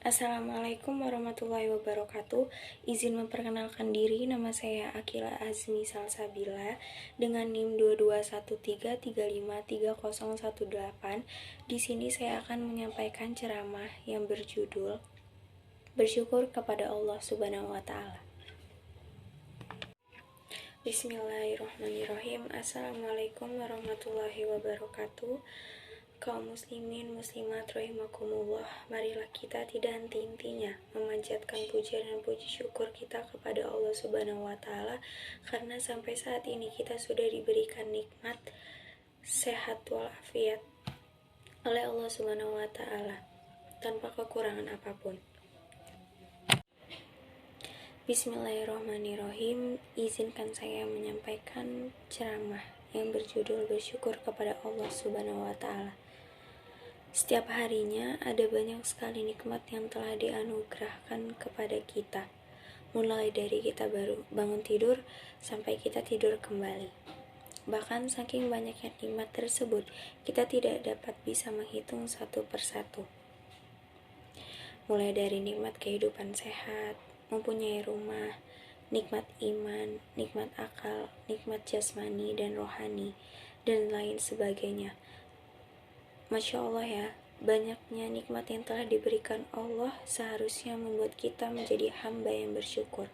Assalamualaikum warahmatullahi wabarakatuh. Izin memperkenalkan diri, nama saya Akila Azmi Salsabila dengan NIM 22133533018. Di sini saya akan menyampaikan ceramah yang berjudul Bersyukur kepada Allah Subhanahu wa taala. Bismillahirrahmanirrahim. Assalamualaikum warahmatullahi wabarakatuh. Kaum muslimin muslimat rahimakumullah, marilah kita tidak henti-hentinya memanjatkan puja dan puji syukur kita kepada Allah Subhanahu wa taala karena sampai saat ini kita sudah diberikan nikmat sehat walafiat oleh Allah Subhanahu wa taala tanpa kekurangan apapun. Bismillahirrahmanirrahim. Izinkan saya menyampaikan ceramah yang berjudul Bersyukur kepada Allah Subhanahu wa taala. Setiap harinya ada banyak sekali nikmat yang telah dianugerahkan kepada kita, mulai dari kita baru bangun tidur sampai kita tidur kembali. Bahkan saking banyaknya nikmat tersebut, kita tidak dapat bisa menghitung satu persatu. Mulai dari nikmat kehidupan sehat, mempunyai rumah, nikmat iman, nikmat akal, nikmat jasmani dan rohani, dan lain sebagainya. Masya Allah ya, banyaknya nikmat yang telah diberikan Allah seharusnya membuat kita menjadi hamba yang bersyukur.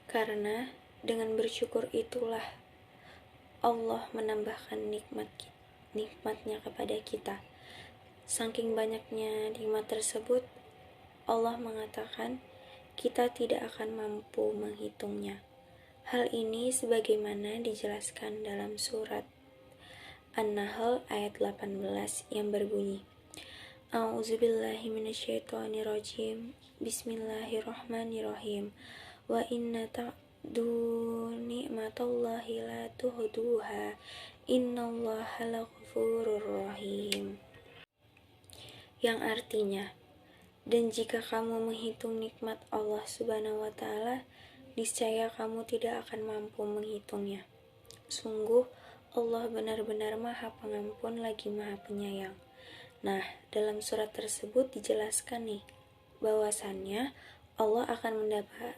Karena dengan bersyukur itulah Allah menambahkan nikmatnya kepada kita. Saking banyaknya nikmat tersebut, Allah mengatakan kita tidak akan mampu menghitungnya. Hal ini sebagaimana dijelaskan dalam surat An-Nahl ayat 18 yang berbunyi, A'udzubillahi minasyaitonirrajim. Bismillahirrahmanirrahim. Wa inna ta'du ni'matallahi la tuhduha. Innallaha laghafurur rahim. Yang artinya, dan jika kamu menghitung nikmat Allah Subhanahu wa taala, niscaya kamu tidak akan mampu menghitungnya. Sungguh Allah benar-benar Maha Pengampun lagi Maha Penyayang. Nah, dalam surat tersebut dijelaskan nih, bahwasannya Allah akan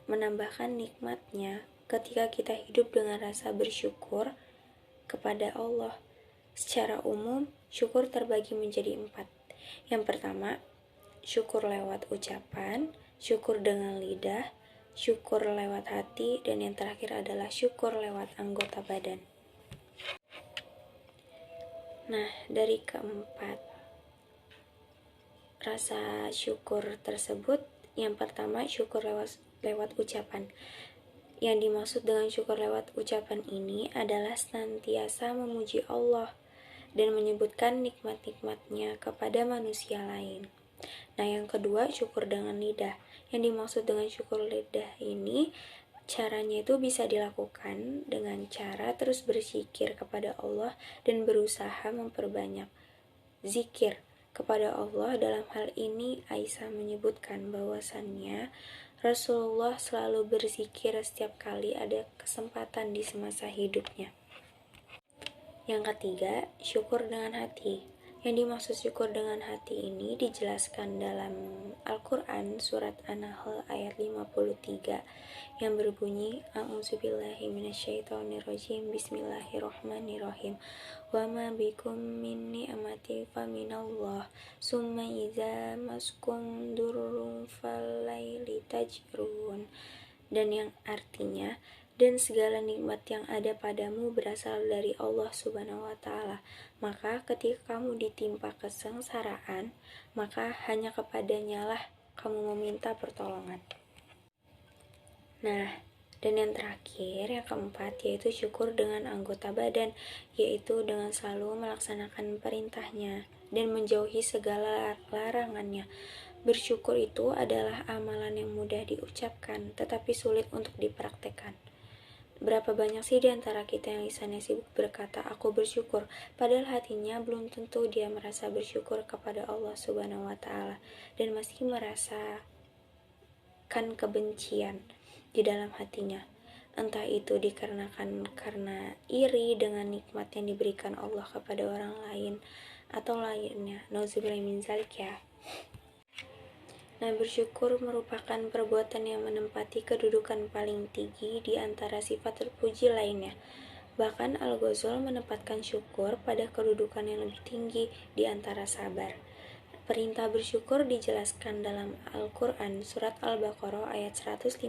menambahkan nikmatnya ketika kita hidup dengan rasa bersyukur kepada Allah. Secara umum, syukur terbagi menjadi 4. Yang pertama, syukur lewat ucapan, syukur dengan lidah, syukur lewat hati, dan yang terakhir adalah syukur lewat anggota badan. Nah, dari keempat rasa syukur tersebut, yang pertama syukur lewat ucapan. Yang dimaksud dengan syukur lewat ucapan ini adalah senantiasa memuji Allah dan menyebutkan nikmat-nikmatnya kepada manusia lain. Nah, yang kedua syukur dengan lidah. Yang dimaksud dengan syukur lidah ini, caranya itu bisa dilakukan dengan cara terus berzikir kepada Allah dan berusaha memperbanyak zikir kepada Allah. Dalam hal ini Aisyah menyebutkan bahwasannya Rasulullah selalu berzikir setiap kali ada kesempatan di semasa hidupnya. Yang ketiga, syukur dengan hati. Yang dimaksud syukur dengan hati ini dijelaskan dalam Al-Quran surat An-Nahl ayat 53 yang berbunyi, A'udzubillahi minasyaitonirrajim. Bismillahirrahmanirrahim. Wa ma bikum min ni'mati faminallah summa idza maskum durrun falaili tajrun. Dan yang artinya, dan segala nikmat yang ada padamu berasal dari Allah Subhanahu wa taala. Maka ketika kamu ditimpa kesengsaraan, maka hanya kepadanya lah kamu meminta pertolongan. Nah, dan yang terakhir, yang keempat, yaitu syukur dengan anggota badan, yaitu dengan selalu melaksanakan perintahnya dan menjauhi segala larangannya. Bersyukur itu adalah amalan yang mudah diucapkan, tetapi sulit untuk dipraktekkan. Berapa banyak sih di antara kita yang lisannya sibuk berkata, aku bersyukur, padahal hatinya belum tentu dia merasa bersyukur kepada Allah Subhanahu wa taala dan masih merasakan kebencian di dalam hatinya. Entah itu dikarenakan karena iri dengan nikmat yang diberikan Allah kepada orang lain atau lainnya. Nauzubillah min zalik ya. Nah, bersyukur merupakan perbuatan yang menempati kedudukan paling tinggi di antara sifat terpuji lainnya. Bahkan Al-Ghazali menempatkan syukur pada kedudukan yang lebih tinggi di antara sabar. Perintah bersyukur dijelaskan dalam Al-Quran surat Al-Baqarah ayat 152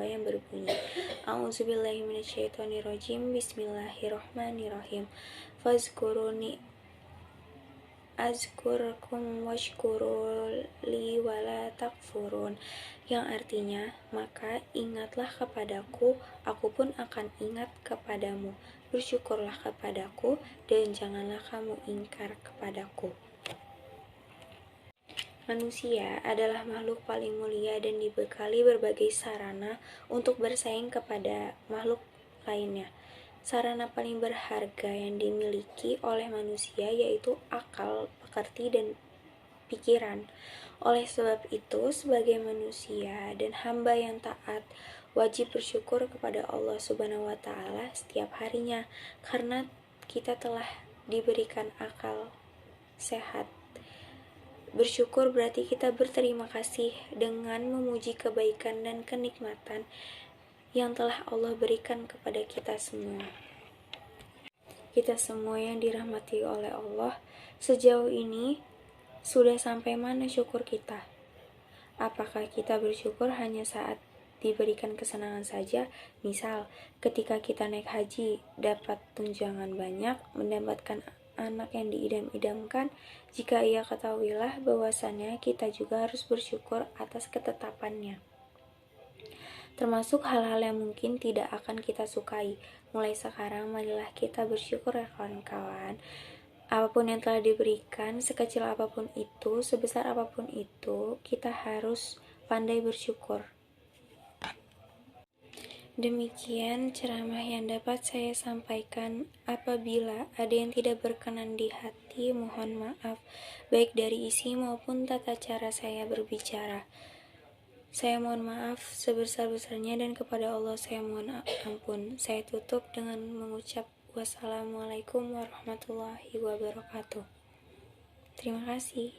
yang berbunyi, A'udzubillahiminasyaitonirrojim, Bismillahirrohmanirrohim, Fazkuruni azkurkum washkuruli wala takfurun, yang artinya, maka ingatlah kepadaku, aku pun akan ingat kepadamu, bersyukurlah kepadaku, dan janganlah kamu ingkar kepadaku. Manusia adalah makhluk paling mulia dan dibekali berbagai sarana untuk bersaing kepada makhluk lainnya. Sarana paling berharga yang dimiliki oleh manusia yaitu akal, pekerti, dan pikiran. Oleh sebab itu, sebagai manusia dan hamba yang taat, wajib bersyukur kepada Allah Subhanahu wa Ta'ala setiap harinya, karena kita telah diberikan akal sehat. Bersyukur berarti kita berterima kasih dengan memuji kebaikan dan kenikmatan yang telah Allah berikan kepada kita semua. Kita semua yang dirahmati oleh Allah, sejauh ini sudah sampai mana syukur kita? Apakah kita bersyukur hanya saat diberikan kesenangan saja? Misal, ketika kita naik haji, dapat tunjangan banyak, mendapatkan anak yang diidam-idamkan, jika ia ketahuilah bahwasannya kita juga harus bersyukur atas ketetapannya. Termasuk hal-hal yang mungkin tidak akan kita sukai. Mulai sekarang, marilah kita bersyukur ya kawan-kawan. Apapun yang telah diberikan, sekecil apapun itu, sebesar apapun itu, kita harus pandai bersyukur. Demikian ceramah yang dapat saya sampaikan. Apabila ada yang tidak berkenan di hati, mohon maaf, baik dari isi maupun tata cara saya berbicara. Saya mohon maaf sebesar-besarnya, dan kepada Allah saya mohon ampun. Saya tutup dengan mengucap wassalamualaikum warahmatullahi wabarakatuh. Terima kasih.